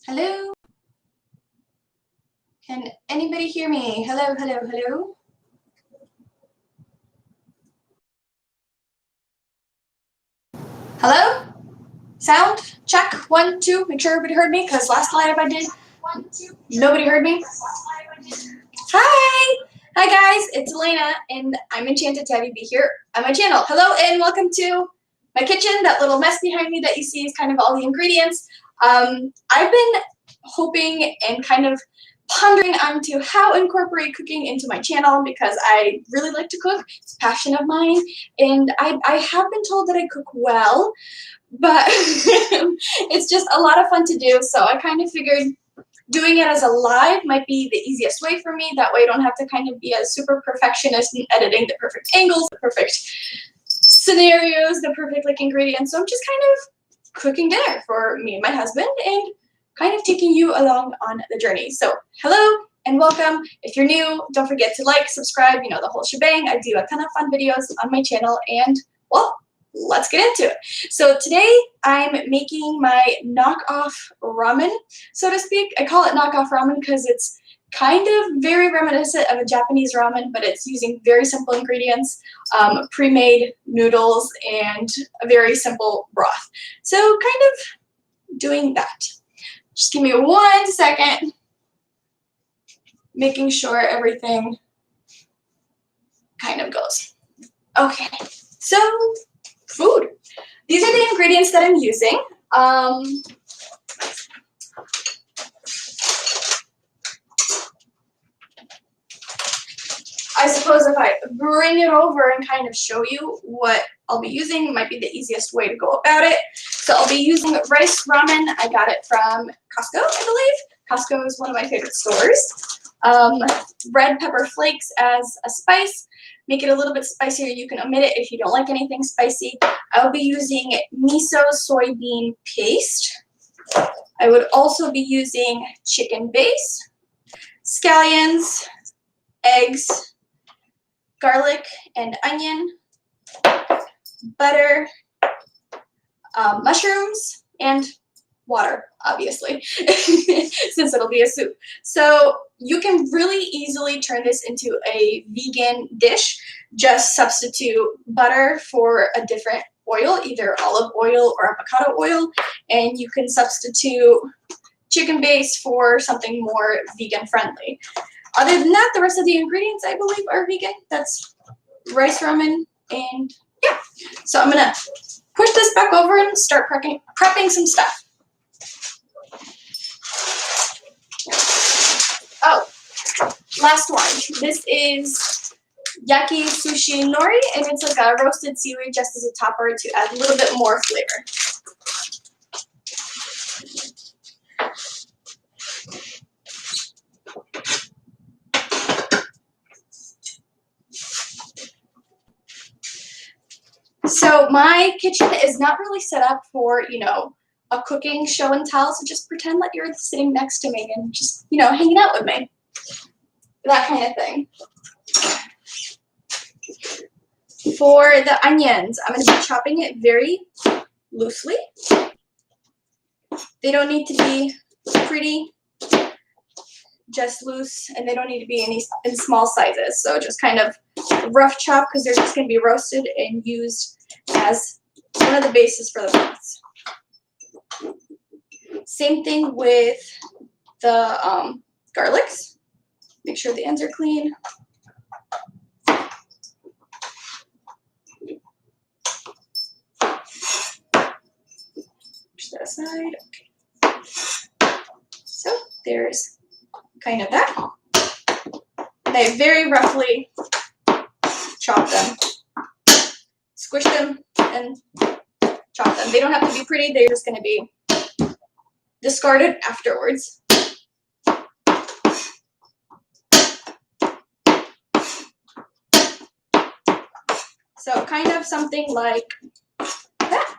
Hello? Can anybody hear me? Hello, hello, hello? Hello? Sound? Check. 1, 2. Make sure everybody heard me, because last live I did, nobody heard me. Hi! Hi guys, it's Elena, and I'm enchanted to have you be here on my channel. Hello, and welcome to my kitchen. That little mess behind me that you see is kind of all the ingredients. I've been hoping and kind of pondering onto how to incorporate cooking into my channel because I really like to cook. It's a passion of mine, and I have been told that I cook well, but it's just a lot of fun to do, so I kind of figured doing it as a live might be the easiest way for me. That way I don't have to kind of be a super perfectionist in editing the perfect angles, the perfect scenarios, the perfect ingredients. So I'm just kind of cooking dinner for me and my husband and kind of taking you along on the journey. So hello and welcome. If you're new, don't forget to like, subscribe, the whole shebang. I do a ton of fun videos on my channel, and well, let's get into it. So today I'm making my knockoff ramen, so to speak. I call it knockoff ramen because it's kind of very reminiscent of a Japanese ramen, but it's using very simple ingredients, pre-made noodles, and a very simple broth. So kind of doing that. Just give me 1 second, making sure everything kind of goes. Okay, so food. These are the ingredients that I'm using. I suppose if I bring it over and kind of show you what I'll be using, might be the easiest way to go about it. So I'll be using rice ramen. I got it from Costco, I believe. Costco is one of my favorite stores. Red pepper flakes as a spice. Make it a little bit spicier. You can omit it if you don't like anything spicy. I'll be using miso soybean paste. I would also be using chicken base, scallions, eggs, garlic and onion, butter, mushrooms, and water, obviously, since it'll be a soup. So you can really easily turn this into a vegan dish. Just substitute butter for a different oil, either olive oil or avocado oil, and you can substitute chicken base for something more vegan friendly. Other than that, the rest of the ingredients, I believe, are vegan. That's rice ramen, and yeah. So I'm gonna push this back over and start prepping some stuff. Oh, last one. This is yaki sushi nori, and it's like a roasted seaweed just as a topper to add a little bit more flavor. So my kitchen is not really set up for, a cooking show and tell, so just pretend like you're sitting next to me and just, hanging out with me. That kind of thing. For the onions, I'm going to be chopping it very loosely. They don't need to be pretty, just loose, and they don't need to be in small sizes. So just kind of rough chop because they're just going to be roasted and used as one of the bases for the broths. Same thing with the garlics. Make sure the ends are clean. Push that aside. Okay. So there's kind of that. And I very roughly chop them, squish them, and chop them. They don't have to be pretty. They're just going to be discarded afterwards. So kind of something like that.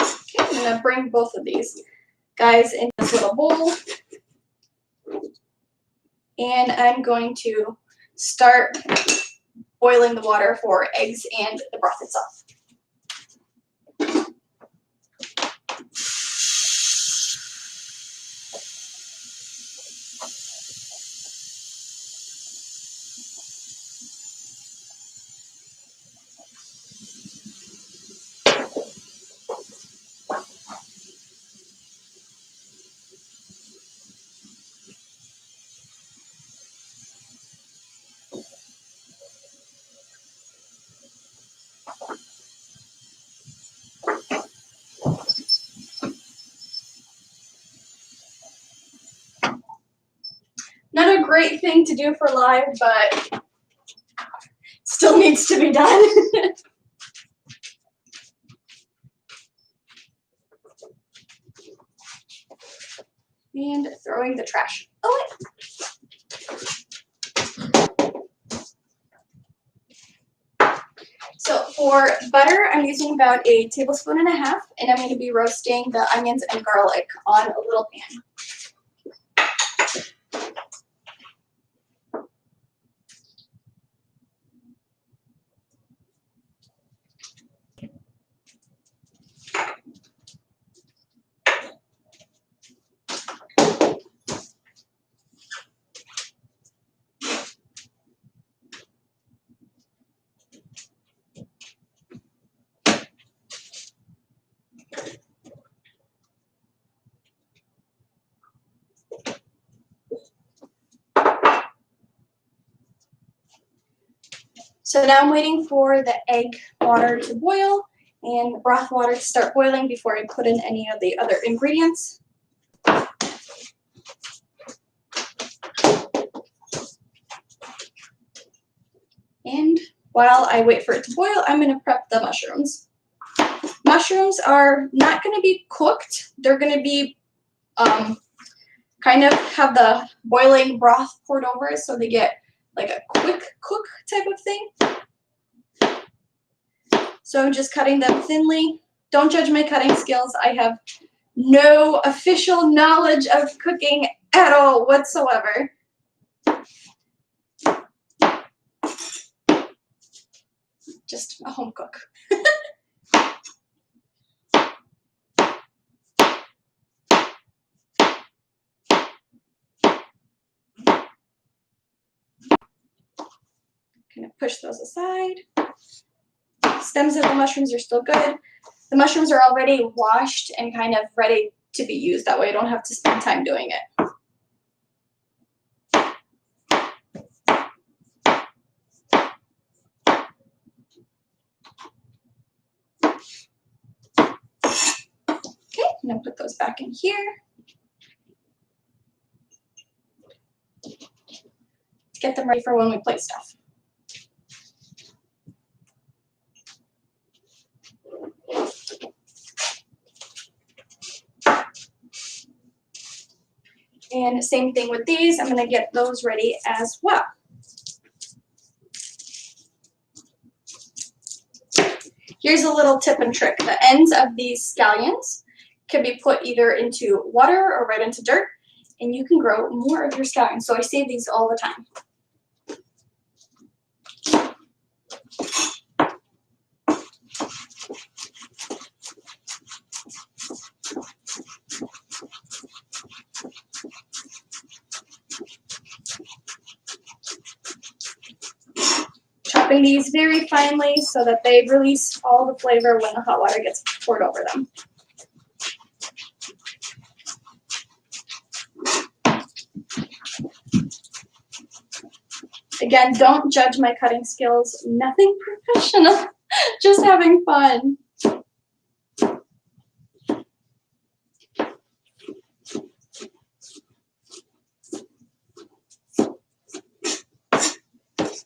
Okay, I'm going to bring both of these guys in this little bowl. And I'm going to start boiling the water for eggs and the broth itself. thing to do for live, but still needs to be done. And throwing the trash away. So for butter, I'm using about 1.5 tablespoons, and I'm going to be roasting the onions and garlic on a little pan. So now I'm waiting for the egg water to boil and the broth water to start boiling before I put in any of the other ingredients. And while I wait for it to boil, I'm going to prep the mushrooms. Mushrooms are not going to be cooked. They're going to be kind of have the boiling broth poured over it, so they get like a quick cook type of thing. So I'm just cutting them thinly. Don't judge my cutting skills. I have no official knowledge of cooking at all whatsoever. Just a home cook. Kind of push those aside. Stems of the mushrooms are still good. The mushrooms are already washed and kind of ready to be used. That way I don't have to spend time doing it. Okay, I'm going to put those back in here. To get them ready for when we plate stuff. And same thing with these. I'm going to get those ready as well. Here's a little tip and trick. The ends of these scallions can be put either into water or right into dirt, and you can grow more of your scallions. So I save these all the time. Chopping these very finely so that they release all the flavor when the hot water gets poured over them. Again, don't judge my cutting skills. Nothing professional, just having fun.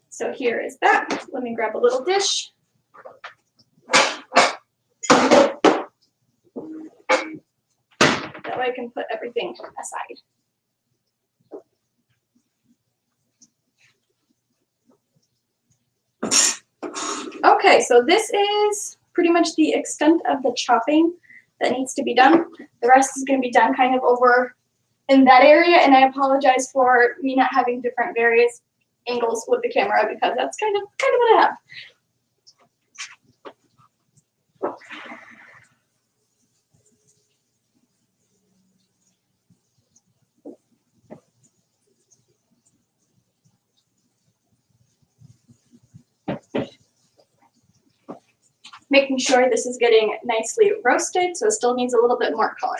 So here is that. Let me grab a little dish. That way I can put everything aside. Okay, so this is pretty much the extent of the chopping that needs to be done. The rest is going to be done kind of over in that area, and I apologize for me not having different various angles with the camera because that's kind of what I have. Making sure this is getting nicely roasted, so it still needs a little bit more color.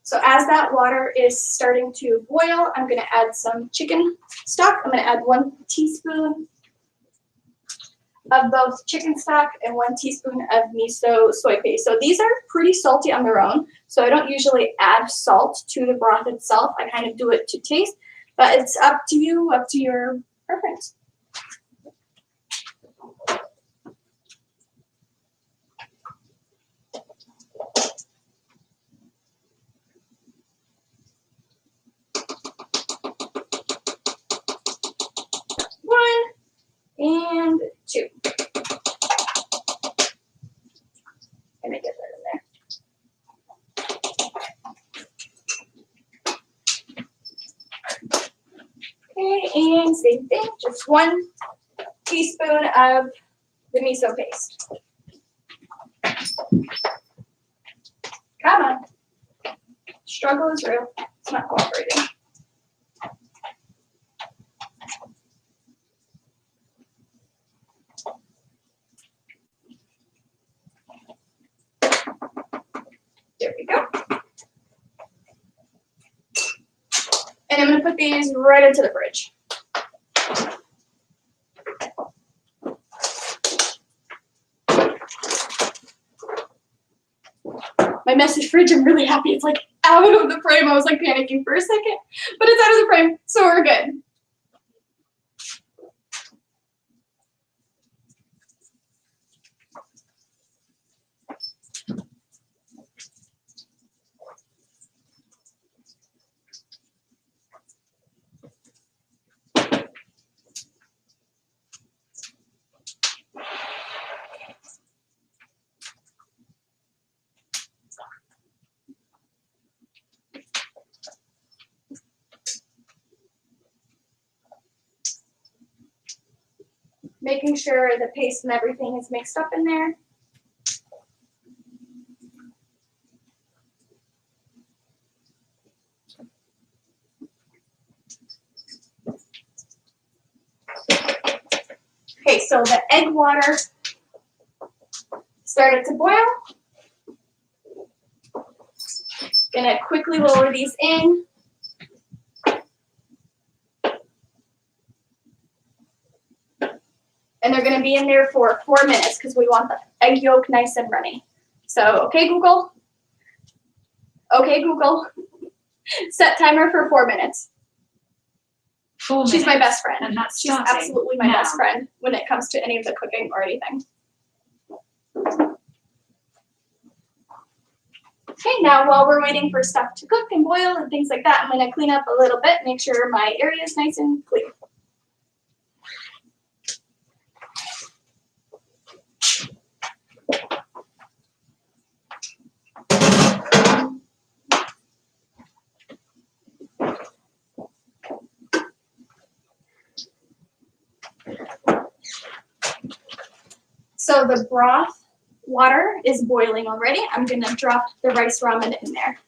So as that water is starting to boil, I'm going to add some chicken stock. I'm going to add 1 teaspoon of both chicken stock and 1 teaspoon of miso soy paste. So these are pretty salty on their own. So I don't usually add salt to the broth itself. I kind of do it to taste, but it's up to you, up to your preference. One and 2. Gonna get that in there. Okay, and same thing, just 1 teaspoon of the miso paste. Come on. Struggle is real. It's not cooperating. There we go. And I'm going to put these right into the fridge. My message fridge, I'm really happy it's like out of the frame. I was like panicking for a second, but it's out of the frame, so we're good. Making sure the paste and everything is mixed up in there. Okay, so the egg water started to boil. Gonna quickly lower these in. And they're going to be in there for 4 minutes because we want the egg yolk nice and runny. So, okay, Google. Okay, Google. Set timer for 4 minutes. 4 minutes. She's my best friend. And that's She's absolutely my best friend when it comes to any of the cooking or anything. Okay, now while we're waiting for stuff to cook and boil and things like that, I'm going to clean up a little bit, make sure my area is nice and clean. So the broth water is boiling already. I'm going to drop the rice ramen in there.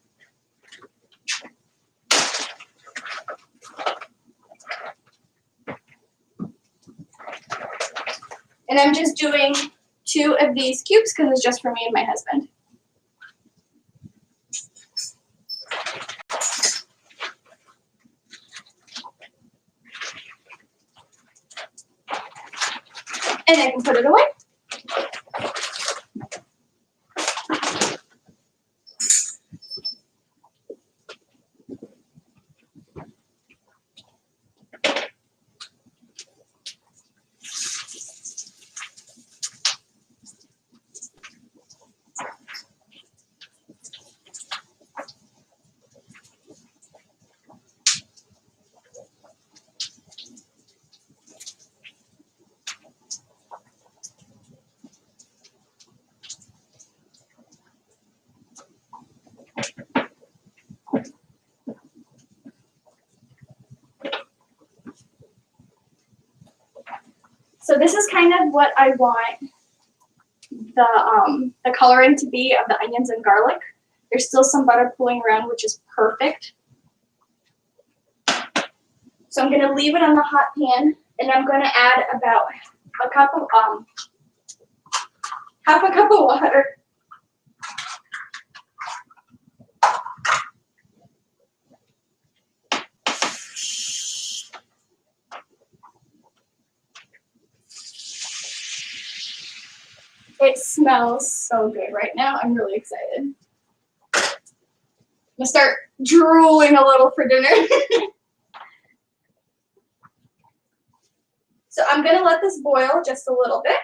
And I'm just doing 2 of these cubes because it's just for me and my husband. And I can put it away. So this is kind of what I want the coloring to be of the onions and garlic. There's still some butter pooling around, which is perfect. So I'm going to leave it on the hot pan, and I'm going to add about a cup of half a cup of water. It smells so good right now. I'm really excited. I'm gonna start drooling a little for dinner. So I'm gonna let this boil just a little bit.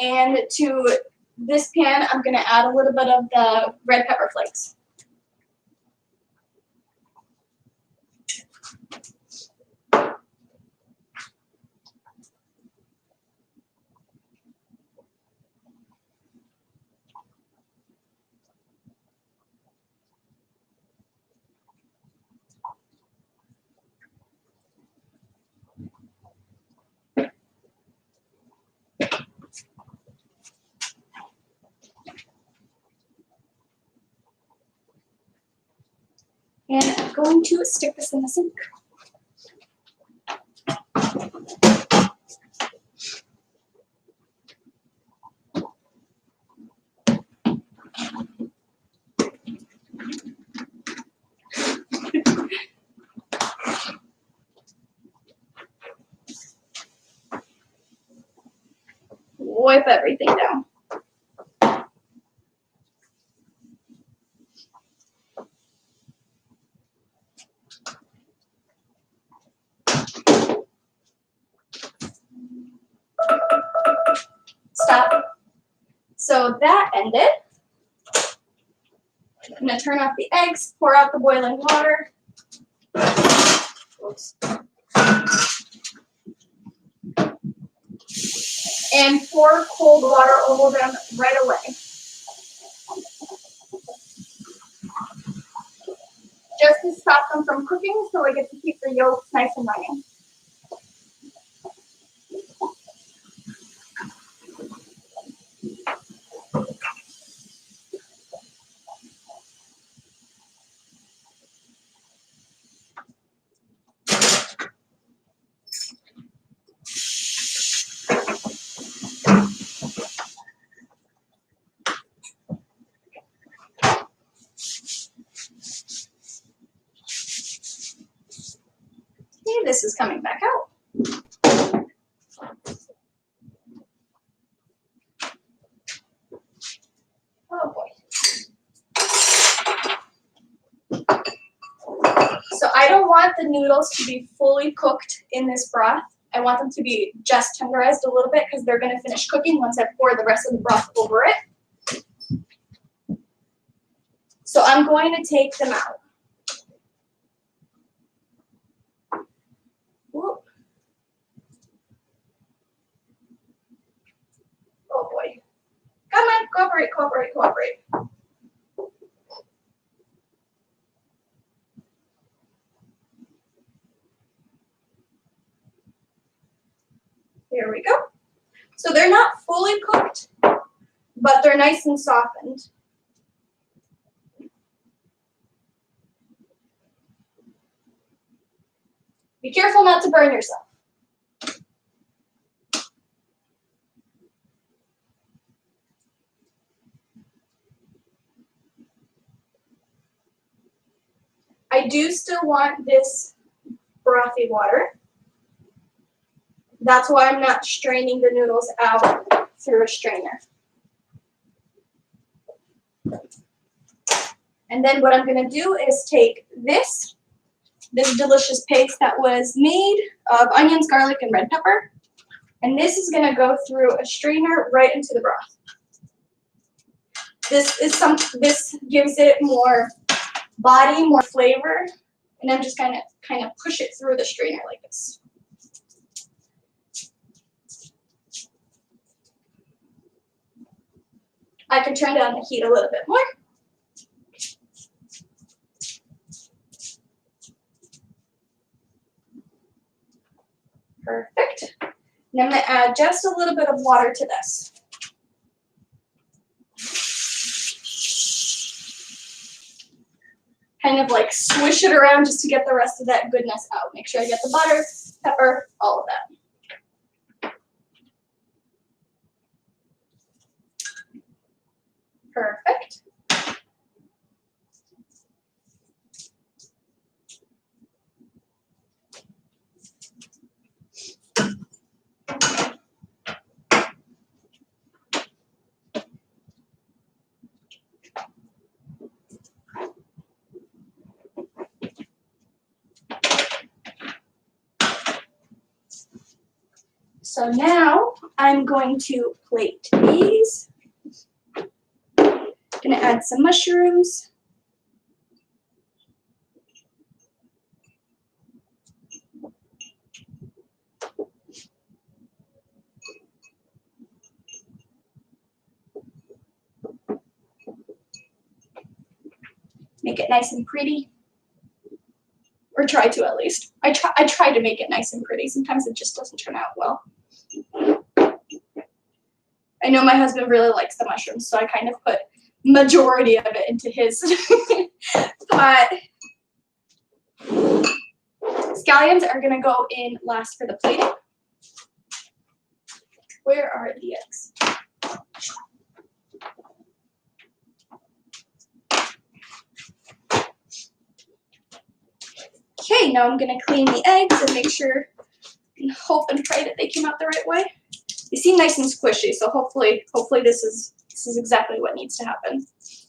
And to this pan, I'm gonna add a little bit of the red pepper flakes. And I'm going to stick this in the sink. Wipe everything down. Stop. So that ended. I'm gonna turn off the eggs, pour out the boiling water. Oops. And pour cold water over them right away. Just to stop them from cooking so I get to keep the yolks nice and running. Okay, this is coming back out. Oh boy. So I don't want the noodles to be fully cooked in this broth. I want them to be just tenderized a little bit because they're going to finish cooking once I pour the rest of the broth over it. So I'm going to take them out. Whoop. Oh boy. Come on, cooperate, cooperate, cooperate. There we go. So they're not fully cooked, but they're nice and softened. Be careful not to burn yourself. I do still want this brothy water. That's why I'm not straining the noodles out through a strainer. And then what I'm going to do is take this delicious paste that was made of onions, garlic, and red pepper. And this is going to go through a strainer right into the broth. This gives it more body, more flavor. And I'm just kind of push it through the strainer like this. I can turn down the heat a little bit more. Perfect. And I'm going to add just a little bit of water to this. Kind of like swish it around just to get the rest of that goodness out. Make sure I get the butter, pepper, all of that. Perfect. So now I'm going to plate these. Gonna add some mushrooms. Make it nice and pretty. Or try to, at least. I try to make it nice and pretty. Sometimes it just doesn't turn out well. I know my husband really likes the mushrooms, so I kind of put majority of it into his pot. Scallions are gonna go in last for the plating. Where are the eggs? Okay, now I'm gonna clean the eggs and make sure and hope and pray that they came out the right way. They seem nice and squishy, so hopefully this is exactly what needs to happen. It's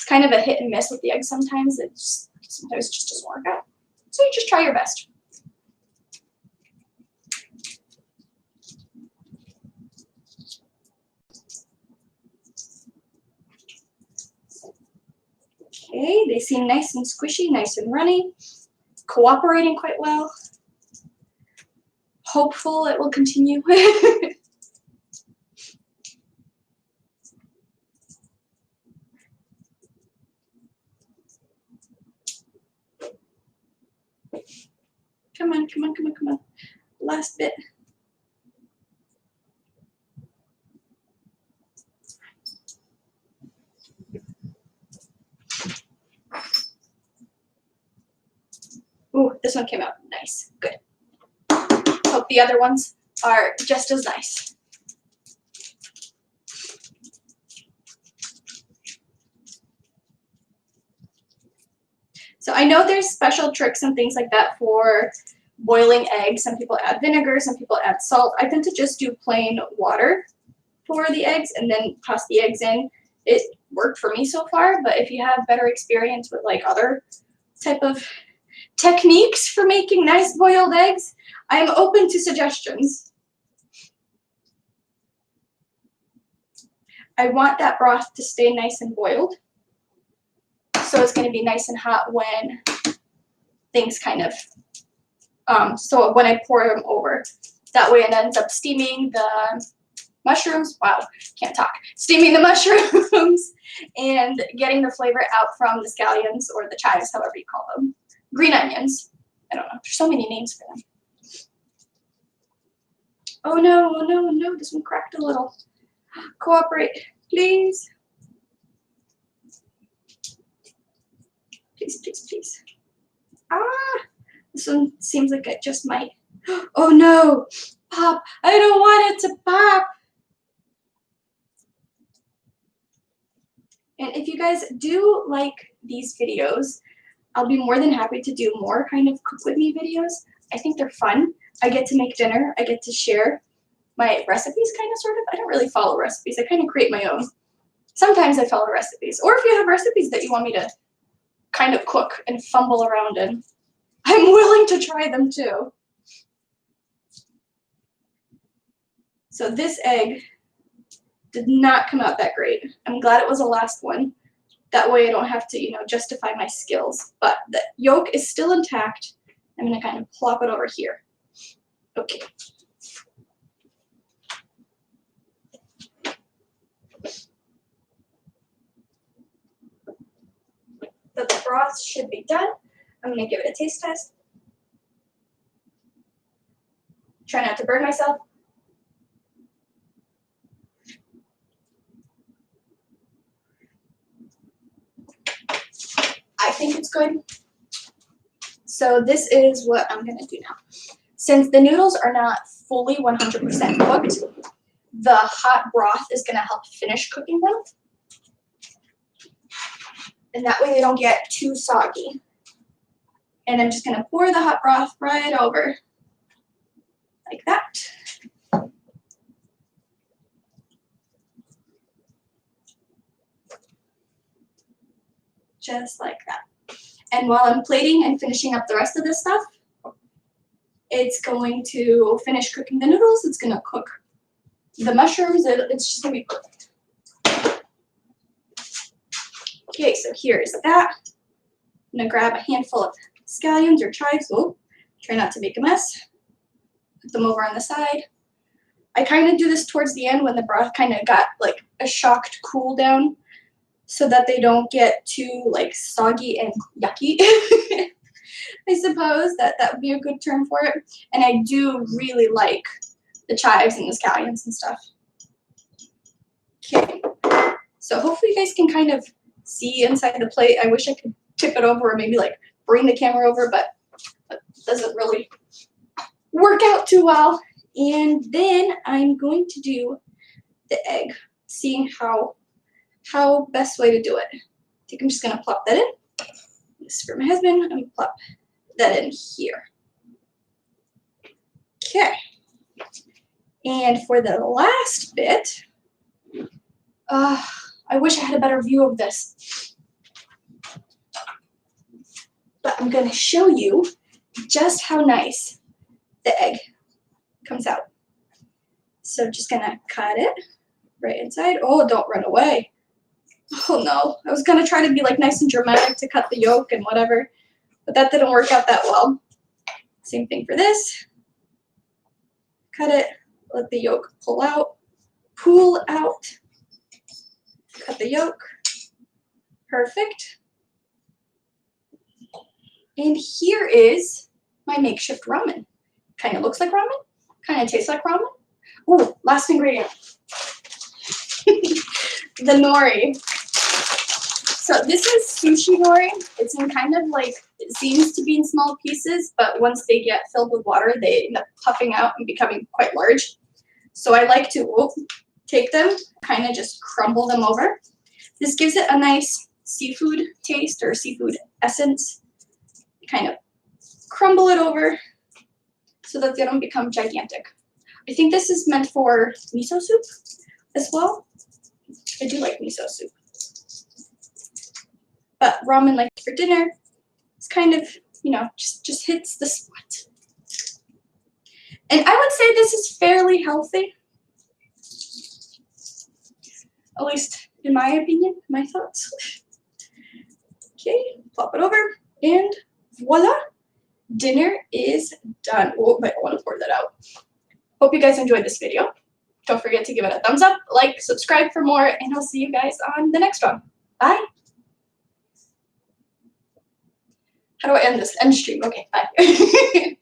kind of a hit and miss with the eggs sometimes. Sometimes it just doesn't work out. So you just try your best. Okay, they seem nice and squishy, nice and runny, cooperating quite well. Hopeful it will continue. Come on, come on, come on, come on. Last bit. Ooh, this one came out nice. Good. Hope the other ones are just as nice. So I know there's special tricks and things like that for boiling eggs. Some people add vinegar, some people add salt. I tend to just do plain water for the eggs and then toss the eggs in. It worked for me so far, but if you have better experience with like other type of techniques for making nice boiled eggs, I am open to suggestions. I want that broth to stay nice and boiled. So it's going to be nice and hot when things kind of, so when I pour them over. That way it ends up steaming the mushrooms. Wow, can't talk. Steaming the mushrooms and getting the flavor out from the scallions or the chives, however you call them. Green onions. I don't know. There's so many names for them. Oh no, oh no, oh no. This one cracked a little. Cooperate, please. Please, please, please. Ah, this one seems like it just might. Oh no, pop. I don't want it to pop. And if you guys do like these videos, I'll be more than happy to do more kind of cook with me videos. I think they're fun. I get to make dinner. I get to share my recipes kind of, sort of. I don't really follow recipes. I kind of create my own. Sometimes I follow recipes. Or if you have recipes that you want me to kind of cook and fumble around in, I'm willing to try them too. So this egg did not come out that great. I'm glad it was the last one. That way I don't have to, justify my skills. But the yolk is still intact. I'm going to kind of plop it over here. Okay. The broth should be done. I'm going to give it a taste test. Try not to burn myself. I think it's good. So this is what I'm going to do now. Since the noodles are not fully 100% cooked, the hot broth is going to help finish cooking them. And that way they don't get too soggy. And I'm just going to pour the hot broth right over like that. Just like that. And while I'm plating and finishing up the rest of this stuff, it's going to finish cooking the noodles. It's going to cook the mushrooms. It's just going to be perfect. Okay, so here's that. I'm going to grab a handful of scallions or chives. Oh, try not to make a mess. Put them over on the side. I kind of do this towards the end when the broth kind of got like a shocked cool down so that they don't get too like soggy and yucky. I suppose that would be a good term for it. And I do really like the chives and the scallions and stuff. Okay, so hopefully you guys can kind of see inside the plate. I wish I could tip it over or maybe like bring the camera over, but it doesn't really work out too well. And then I'm going to do the egg, seeing how best way to do it. I think I'm just gonna plop that in. This is for my husband. I'm gonna plop that in here. Okay. And for the last bit, I wish I had a better view of this. But I'm gonna show you just how nice the egg comes out. So just gonna cut it right inside. Oh, don't run away. Oh no, I was gonna try to be like nice and dramatic to cut the yolk and whatever, but that didn't work out that well. Same thing for this. Cut it, let the yolk pull out, cut the yolk. Perfect. And here is my makeshift ramen. Kind of looks like ramen, kind of tastes like ramen. Oh, last ingredient. The nori. So this is sushi nori. It's in kind of like, it seems to be in small pieces, but once they get filled with water, they end up puffing out and becoming quite large. So I like to take them, kind of just crumble them over. This gives it a nice seafood taste or seafood essence. Kind of crumble it over so that they don't become gigantic. I think this is meant for miso soup as well. I do like miso soup. But ramen, like for dinner, it's kind of, you know, just hits the spot. And I would say this is fairly healthy. At least in my opinion, my thoughts. Okay, flop it over, and voila, dinner is done. Oh, I want to pour that out. Hope you guys enjoyed this video. Don't forget to give it a thumbs up, like, subscribe for more, and I'll see you guys on the next one. Bye. How do I end this? End stream. Okay, bye.